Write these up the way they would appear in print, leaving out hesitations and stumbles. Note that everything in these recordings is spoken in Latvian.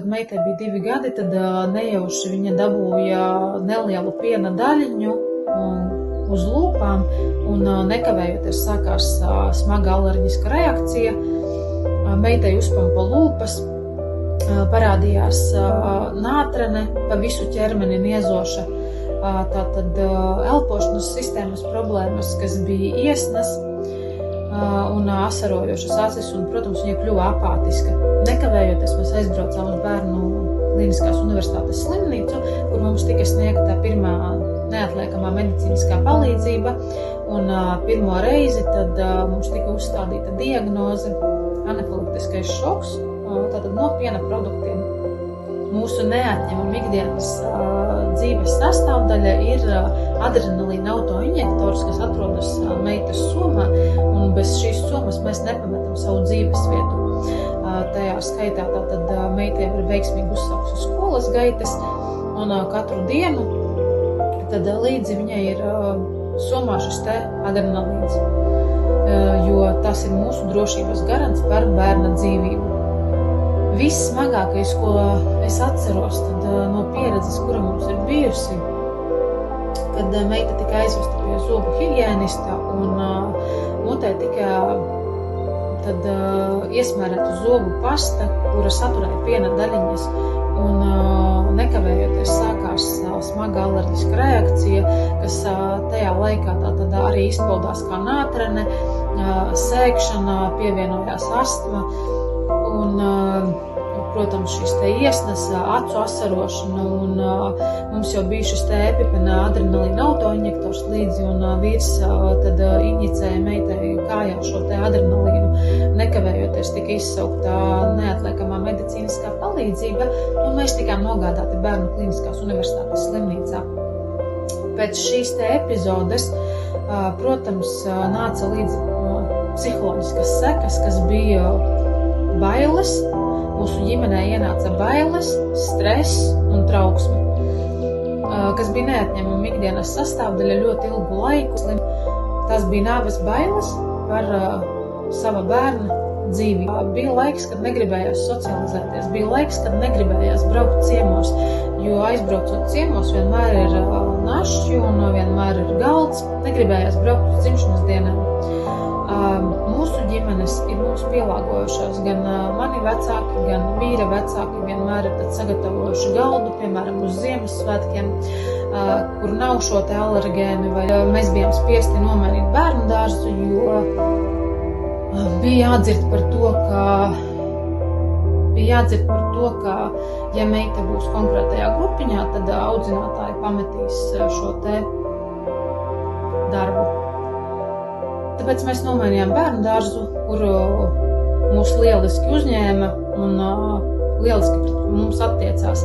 Kad meitai bija 2 gadi, tad nejauši viņa dabūja nelielu piena daļiņu uz lūpām un nekavējoties sākās smaga alerģiska reakcija. Meitai uzpampa lūpas, parādījās nātrene, pa visu ķermeni niezoša, tātad elpošanas sistēmas problēmas, kas bija iesnas un asarojošas acis, un, protams, viņa kļuva apātiska. Nekavējoties mēs aizbraucām uz Bērnu Kliniskās universitātes slimnīcu, kur mums tika sniegta pirmā neatliekamā medicīniskā palīdzība, un pirmo reizi tad mums tika uzstādīta diagnoze anafilaktiskais šoks, tātad no piena produktiem. Mūsu neatņemama ikdienas dzīves sastāvdaļa ir adrenalīna autoinjektors, kas atrodas meitas somā, un bez šīs somas mēs nepametam savu dzīves vietu. Tajā skaitā tātad meitai var veiksmīgi uzsākt uz skolas gaitas, un katru dienu tad līdzi viņai ir somā šis te adrenalīns, jo tas ir mūsu drošības garants par bērna dzīvību. Viss smagākais, ko es atceros tad, no pieredzes, kura mums ir bijusi, kad meita tika aizvesta pie zobu higienista un mutē tika tad iesmērēta zobu pasta, kura saturēja piena daļiņas, un nekavējoties sākās smaga alerģiska reakcija, kas tajā laikā tātad arī izpaudās kā nātrene, sēkšana, pievienojās astma un, protams, šīs te iesnas, acu asarošana, un mums jau bija šis te epipena adrenalīna autoinjektors līdzi, un vīrs tad injicēja meitai kājā šo te adrenalīnu. Nekavējoties tika izsaukta neatliekamā medicīniskā palīdzība, un mēs tikām nogādāti Bērnu Kliniskās universitātes slimnīcā. Pēc šīs te epizodes, protams, nāca līdzi psiholoģiskas sekas, kas bija bailes. Mūsu ģimenē ienāca bailes, stress un trauksme, kas bija neatņemama ikdienas sastāvdaļa ļoti ilgu laiku. Tās bija nāves bailes par sava bērna dzīvību. Bija laiks, kad negribējās socializēties, bija laiks, kad negribējās braukt ciemos, jo aizbraucot ciemos vienmēr ir našķi un vienmēr ir galds, negribējās braukt uz dzimšanas dienām. Mūsu ģimenes ir mums pielāgojušās, gan mani vecāki, gan vīra vecāki vienmēr ir sagatavojuši galdu, piemēram, uz Ziemassvētkiem, kur nav šo te alergēnu, vai mēs bijām spiesti nomainīt bērnu dārzu, jo bija jādzird par to, ka ja meita būs konkrētajā grupiņā, tad audzinātāji pametīs šo te darbu. Tāpēc mēs nomainījām bērnu dārzu, kur mūs lieliski uzņēma un lieliski pret mums attiecās.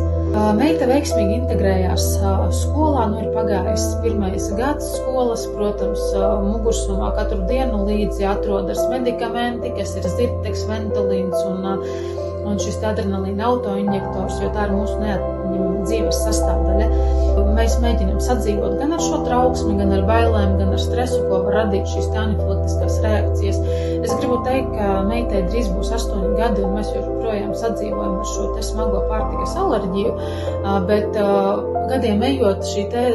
Meita veiksmīgi integrējās skolā, ir pagājis 1. gads skolas, protams, mugursomā katru dienu līdzi atrodas medikamenti, kas ir Zirtex, Ventolīns un šis adrenalīna autoinjektors, jo tā ir mūsu neatņemama dzīves sastāvdaļa. Mēs mēģinām sadzīvot gan ar šo trauksmi, gan ar bailēm, gan ar stresu, ko var radīt šīs anafilaktiskās reakcijas. Es gribu teikt, ka meitai drīz būs 8 gadi, un mēs joprojām sadzīvojam ar šo te smago pārtikas alerģiju, bet gadiem ejot šī te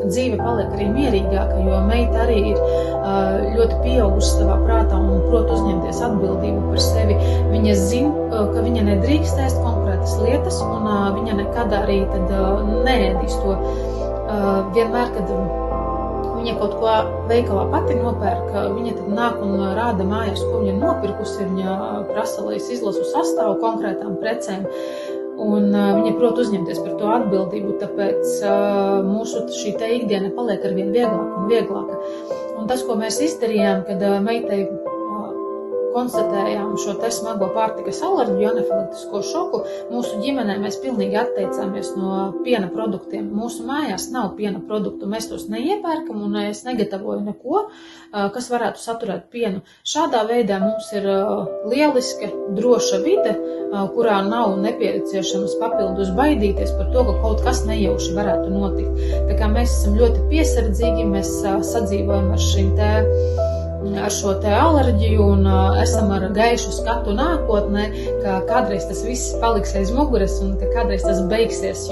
dzīve paliek arī mierīgāka, jo meita arī ir ļoti pieaugusi savā prātā un prot uzņemties atbildību par sevi. Viņa zina, ka viņa nedrīkst ēst konkrētas lietas, un viņa nekad arī tad neēdīs to. Vienmēr, kad viņa kaut ko veikalā pati nopērk, viņa tad nāk un rāda mājās, ko viņa nopirkusi, viņa prasa, lai es izlasu sastāvu konkrētām precēm. Un viņa prot uzņemties par to atbildību, tāpēc mūsu šī te ikdiena paliek arvien vieglāka un vieglāka. Un tas, ko mēs izdarījām, kad meitai konstatējām šo te smago pārtikas alerģiju, anafilaktisko šoku, mūsu ģimenē mēs pilnīgi atteicāmies no piena produktiem. Mūsu mājās nav piena produktu, mēs tos neiepērkam un es negatavoju neko, kas varētu saturēt pienu. Šādā veidā mums ir lieliska, droša vide, kurā nav nepieciešams papildus baidīties par to, ka kaut kas nejauši varētu notikt. Tā kā mēs esam ļoti piesardzīgi, mēs sadzīvojam ar šīm te ar šo te alerģiju un esam ar gaišu skatu nākotnē, ka kādreiz tas viss paliks aiz muguras un ka kādreiz tas beigsies.